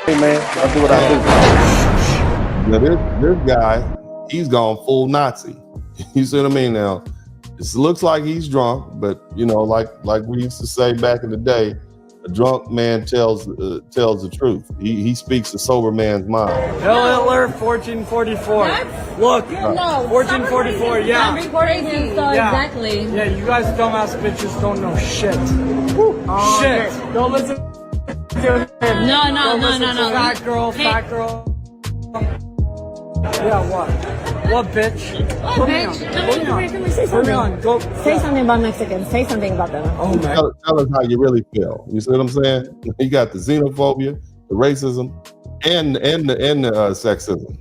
Hey man, I do what I do. Now this guy, he's gone full Nazi. You see what I mean? Now, it looks like he's drunk, but you know, like we used to say back in the day, a drunk man tells the truth. He speaks the sober man's mind. Hail Hitler, 1444. Look, No, 1444. Yeah. I'm recording him, so Yeah. exactly. Yeah, you guys dumbass bitches don't know shit. Shit. Don't listen to him. No. Fat girl. Yeah, what? What, bitch? What, bitch? Come here, say Put me something. on. Go. Say something about Mexicans. Say something about them. Oh, man. Tell us how you really feel. You see what I'm saying? You got the xenophobia, the racism, and the sexism.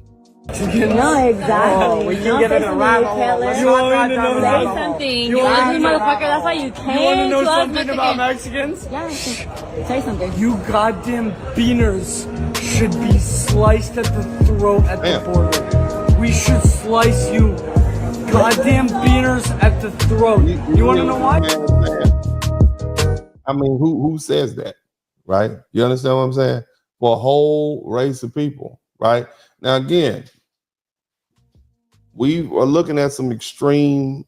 No, exactly. Oh, we can no, get say in a something, rabbit hole. Hitler. Let's not dive down Say the rabbit hole. something. You You wanna ugly know- motherfucker. That's why you You want to came know to us something about Mexicans. Mexicans? Yeah, say something. You goddamn beaners should be sliced at the throat at the border. We should slice you, goddamn beaners, at the throat. You want to know why? I mean, who says that, right? You understand what I'm saying? For a whole race of people, right? Now, again, we are looking at some extreme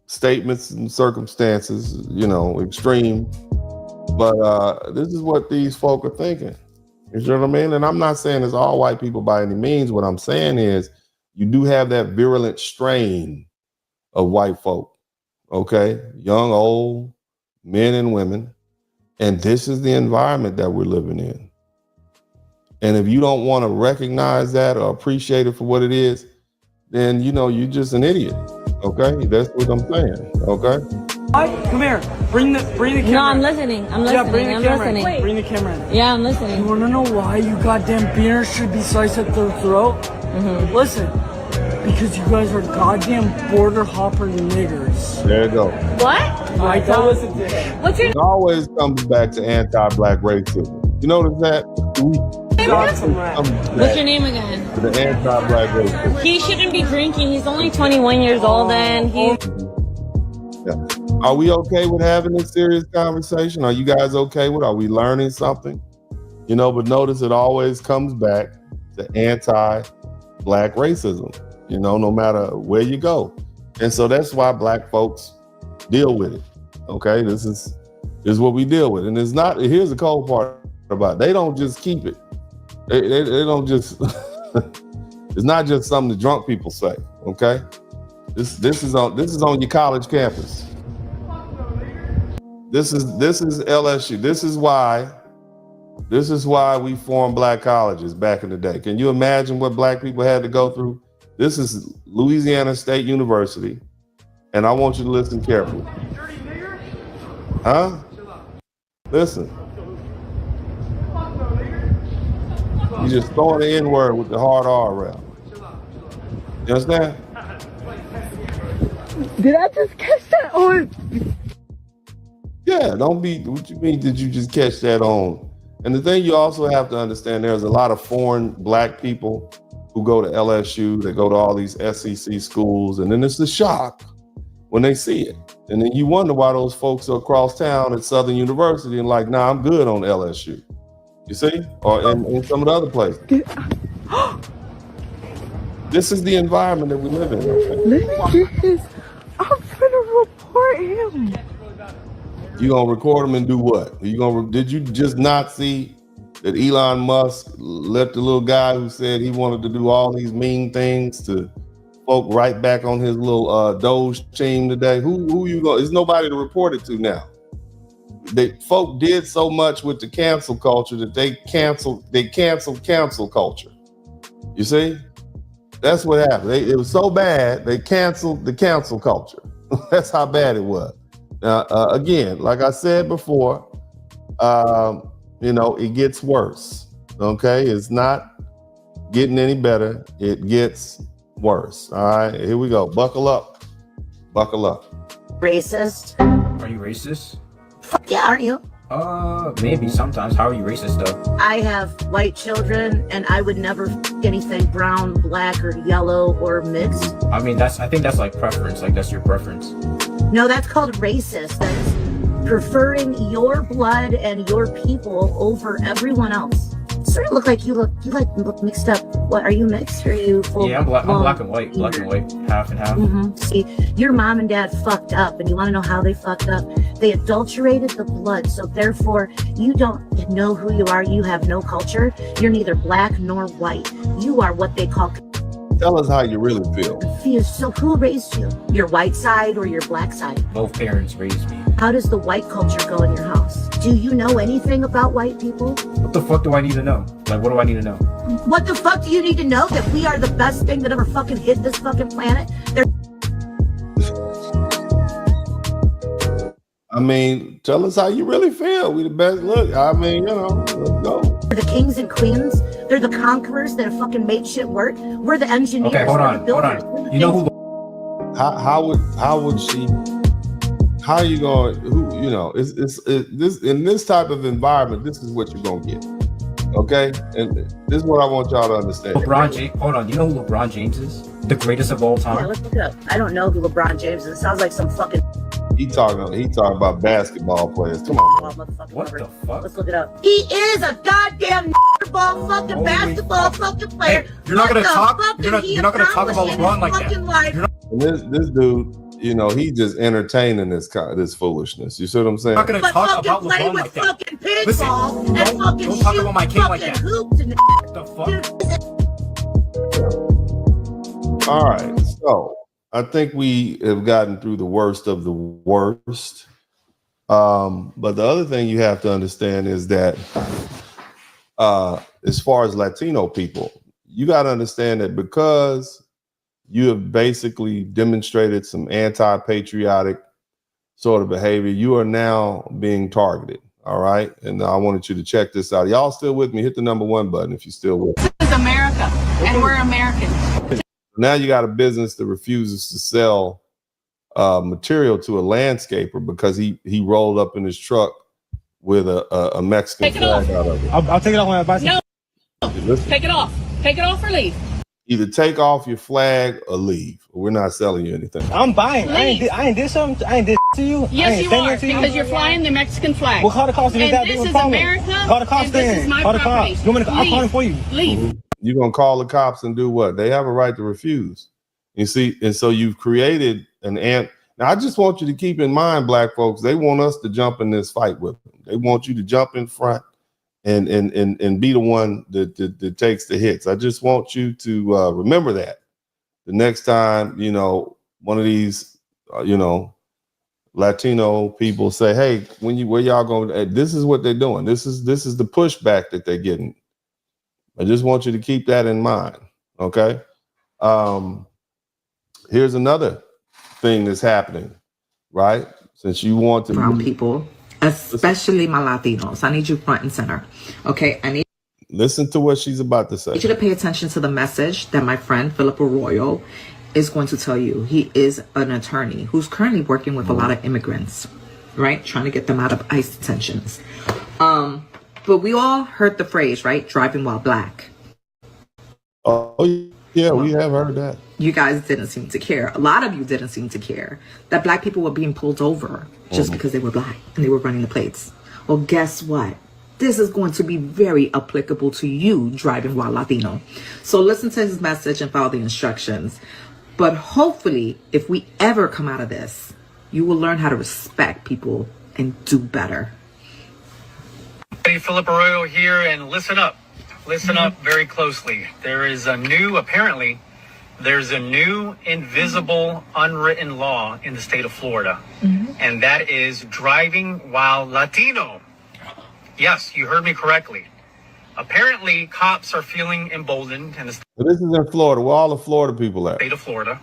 statements and circumstances, you know, extreme. But this is what these folk are thinking. You know what I mean? And I'm not saying it's all white people by any means. What I'm saying is you do have that virulent strain of white folk, okay? Young, old, men and women. And this is the environment that we're living in. And if you don't want to recognize that or appreciate it for what it is, then, you know, you're just an idiot, okay? That's what I'm saying, okay? Come here. Bring the camera. No, I'm listening. Yeah, bring the I'm camera listening. in. Bring the camera in. Yeah, I'm You listening. want to know why you goddamn beaners should be sliced at the throat? Listen, because you guys are goddamn border hopper niggers. There you go. What? Right, don't listen to it. What's your It always comes back to anti-black racism. You notice that? What's your name again? The anti-black racism. He shouldn't be drinking. He's only 21 years old and he's... Yeah. Are we okay with having this serious conversation? Are you guys okay with it? Are we learning something? You know, but notice it always comes back to anti-black racism, you know, no matter where you go. And so that's why black folks deal with it. Okay, this is what we deal with. And it's not, here's the cold part about it. They don't just keep it. They don't just, it's not just something the drunk people say, okay? This is on your college campus. This is LSU. This is why we formed black colleges back in the day. Can you imagine what black people had to go through? This is Louisiana State University, and I want you to listen carefully. Huh? Listen. You just throwing the N-word with the hard R around. You understand? Did I just catch that on? Yeah, don't be, what you mean did you just catch that on? And the thing you also have to understand, there's a lot of foreign black people who go to LSU, they go to all these SEC schools, and then it's the shock when they see it. And then you wonder why those folks are across town at Southern University and like, nah, I'm good on LSU. You see? Or in some of the other places. This is the environment that we live in. Okay? I'm gonna report him. You gonna record them and do what? Did you just not see that Elon Musk let the little guy who said he wanted to do all these mean things to folk right back on his little Doge team today? Who you going? There's nobody to report it to now. Folk did so much with the cancel culture that they canceled cancel culture. You see? That's what happened. It was so bad, they canceled the cancel culture. That's how bad it was. Now, again, like I said before, you know, it gets worse, okay? It's not getting any better. It gets worse, all right? Here we go. Buckle up. Buckle up. Racist? Are you racist? Fuck yeah, aren't you? Maybe sometimes. How are you racist though? I have white children and I would never anything brown, black, or yellow, or mixed. I mean, I think that's like preference. Like that's your preference. No, that's called racist. That's preferring your blood and your people over everyone else. sort of look like you look mixed up. What, are you mixed or are you full? Yeah, I'm black and white, half and half. See, your mom and dad fucked up, and you want to know how they fucked up? They adulterated the blood, so therefore you don't know who you are. You have no culture. You're neither black nor white. You are what they call. Tell us how you really feel. So who raised you? Your white side or your black side? Both parents raised me. How does the white culture go in your house? Do you know anything about white people? What the fuck do I need to know? Like, what do I need to know? What the fuck do you need to know? That we are the best thing that ever fucking hit this fucking planet? I mean, tell us how you really feel. We the best. Look, I mean, let's go. They're the kings and queens. They're the conquerors that have fucking made shit work. We're the engineers. Okay, hold on. You know who? How would she? How are you going? It's this in this type of environment. This is what you're gonna get. Okay, and this is what I want y'all to understand. LeBron James. Hold on. You know who LeBron James is? The greatest of all time. Yeah, let's look it up. I don't know who LeBron James is. It sounds like some fucking. He talking about basketball players. Come on. What the fuck? Let's look it up. He is a goddamn ball fucking basketball fucking player. Hey, you're not gonna talk. You're not gonna talk about LeBron like that. And this dude, he just entertaining this foolishness. You see what I'm saying? I'm not gonna talk about LeBron like that. Listen, don't talk about my king like that. What the fuck? All right, so I think we have gotten through the worst of the worst. But the other thing you have to understand is that as far as Latino people, you got to understand that because you have basically demonstrated some anti-patriotic sort of behavior, you are now being targeted. All right. And I wanted you to check this out. Y'all still with me? Hit the #1 button if you're still with me. This is America, and we're Americans. Now you got a business that refuses to sell material to a landscaper because he rolled up in his truck with a Mexican flag out of it. I'll take it off when I buy some. No, take it off. Take it off or leave. Either take off your flag or leave. We're not selling you anything. I'm buying. I ain't did something. I ain't did to you. Yes, you are, because you're flying the Mexican flag. Well, call the cops. And this is America. Call the cops and this is my property. I'm calling for you. Leave. Mm-hmm. You're going to call the cops and do what? They have a right to refuse. You see, and so you've created an ant. Now, I just want you to keep in mind, black folks, they want us to jump in this fight with them. They want you to jump in front and be the one that takes the hits. I just want you to remember that the next time, one of these, Latino people say, hey, where y'all going? This is what they're doing. This is the pushback that they're getting. I just want you to keep that in mind. Okay. Here's another thing that's happening, right? Since you want to brown people, especially my Latinos, I need you front and center. Okay. I need listen to what she's about to say. I need you to pay attention to the message that my friend Philip Arroyo is going to tell you. He is an attorney who's currently working with a lot of immigrants, right? Trying to get them out of ICE detentions. But we all heard the phrase, right? Driving while black. Oh, yeah, we have heard that. You guys didn't seem to care. A lot of you didn't seem to care that black people were being pulled over just because they were black and they were running the plates. Well, guess what? This is going to be very applicable to you driving while Latino. So listen to his message and follow the instructions. But hopefully, if we ever come out of this, you will learn how to respect people and do better. Hey, Philip Arroyo here, and listen up. Listen up very closely. There's a new invisible, unwritten law in the state of Florida, and that is driving while Latino. Yes, you heard me correctly. Apparently, cops are feeling emboldened in the This is in Florida. Where all the Florida people at? State of Florida,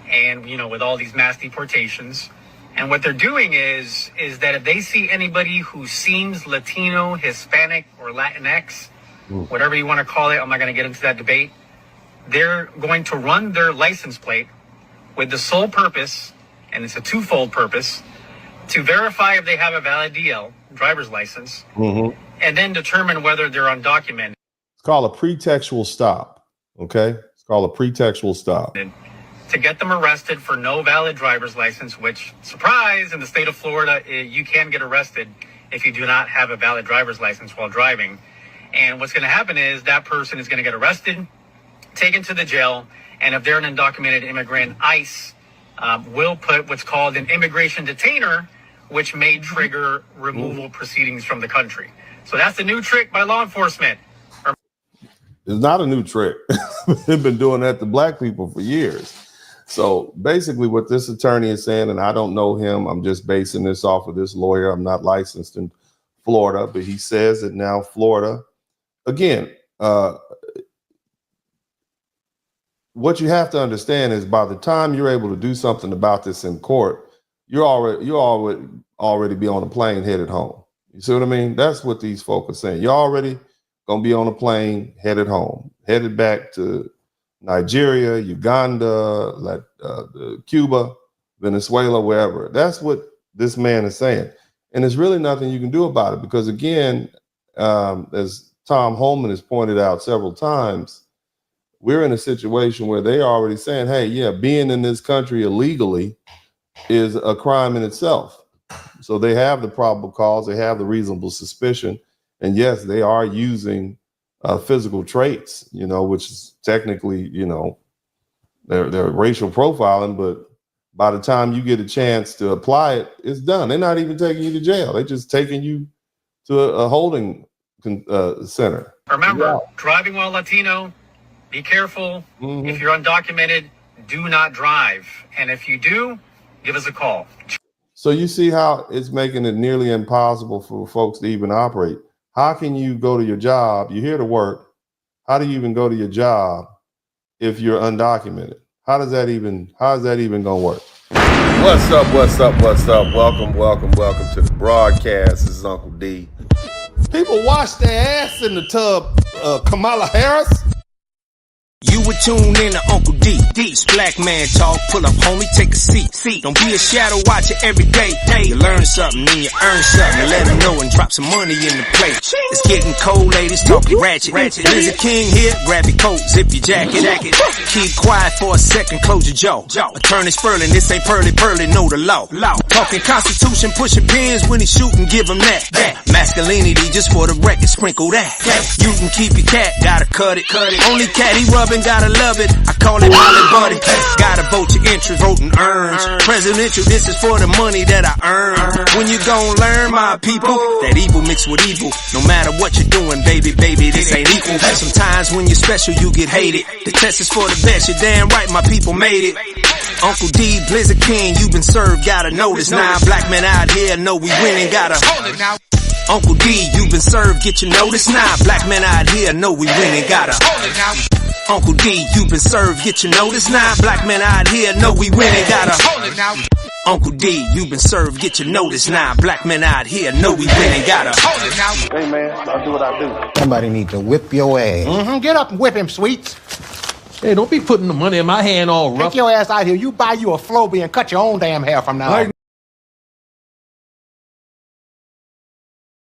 and with all these mass deportations. And what they're doing is that if they see anybody who seems Latino, Hispanic, or Latinx, whatever you want to call it, I'm not going to get into that debate, they're going to run their license plate with the sole purpose, and it's a twofold purpose, to verify if they have a valid DL, driver's license, and then determine whether they're undocumented. It's called a pretextual stop, okay? It's called a pretextual stop. To get them arrested for no valid driver's license, which, surprise, in the state of Florida, you can get arrested if you do not have a valid driver's license while driving. And what's going to happen is that person is going to get arrested, taken to the jail, and if they're an undocumented immigrant, ICE will put what's called an immigration detainer, which may trigger removal proceedings from the country. So that's the new trick by law enforcement. It's not a new trick. They've been doing that to black people for years. So basically what this attorney is saying, and I don't know him, I'm just basing this off of this lawyer. I'm not licensed in Florida, but he says that now Florida, again, what you have to understand is by the time you're able to do something about this in court, you're already be on a plane headed home. You see what I mean? That's what these folks are saying. You're already gonna be on a plane headed home, headed back to Nigeria, Uganda, Cuba, Venezuela, wherever. That's what this man is saying. And there's really nothing you can do about it because, again, as Tom Holman has pointed out several times, we're in a situation where they're already saying, hey, yeah, being in this country illegally is a crime in itself. So they have the probable cause, they have the reasonable suspicion. And yes, they are using physical traits, which is technically, they're racial profiling, but by the time you get a chance to apply it, it's done. They're not even taking you to jail. They're just taking you to a holding center. Remember, driving while Latino, be careful. If you're undocumented, do not drive. And if you do, give us a call. So you see how it's making it nearly impossible for folks to even operate. How can you go to your job? You're here to work. How do you even go to your job if you're undocumented? How is that even gonna work? What's up? Welcome to the broadcast. This is Uncle D. People wash their ass in the tub, Kamala Harris. You would tune in to Uncle D. This black man talk. Pull up, homie, take a seat. Don't be a shadow watcher every day. You learn something, then you earn something. Let them know and drop some money in the plate. It's getting cold, ladies, talking ratchet. There's a king here, grab your coat, zip your jacket. Keep quiet for a second, close your jaw. Attorney Spurling, this ain't pearly, know the law. Talking Constitution, pushing pins when he shooting, give him that. Masculinity, just for the record, sprinkle that. You can keep your cat, gotta cut it. Only cat he rubbing, gotta love it. I call it Molly Buddy. Gotta vote your interest, voting earns. Presidential, this is for the money that I earn. When you gon' learn, my people, that evil mixed with evil. No matter what you're doing, baby, this ain't equal. Sometimes when you're special, you get hated. The test is for the best, you're damn right, my people made it. Uncle D, Blizzard King, you been served, gotta notice. Now black men out here know we winning, gotta hold it now. Uncle D, you been served, get your notice. Now black men out here know we winning, gotta hold it now. Uncle D, you been served, get your notice. Now black men out here know we winning, gotta hold it now. Uncle D, you been served, get your notice. Now black men out here know we winning, gotta hold it now. Hey man, I'll do what I do. Somebody need to whip your ass. Get up and whip him, Sweets. Hey, don't be putting the money in my hand all rough. Take your ass out here. You buy you a Floby and cut your own damn hair from now on.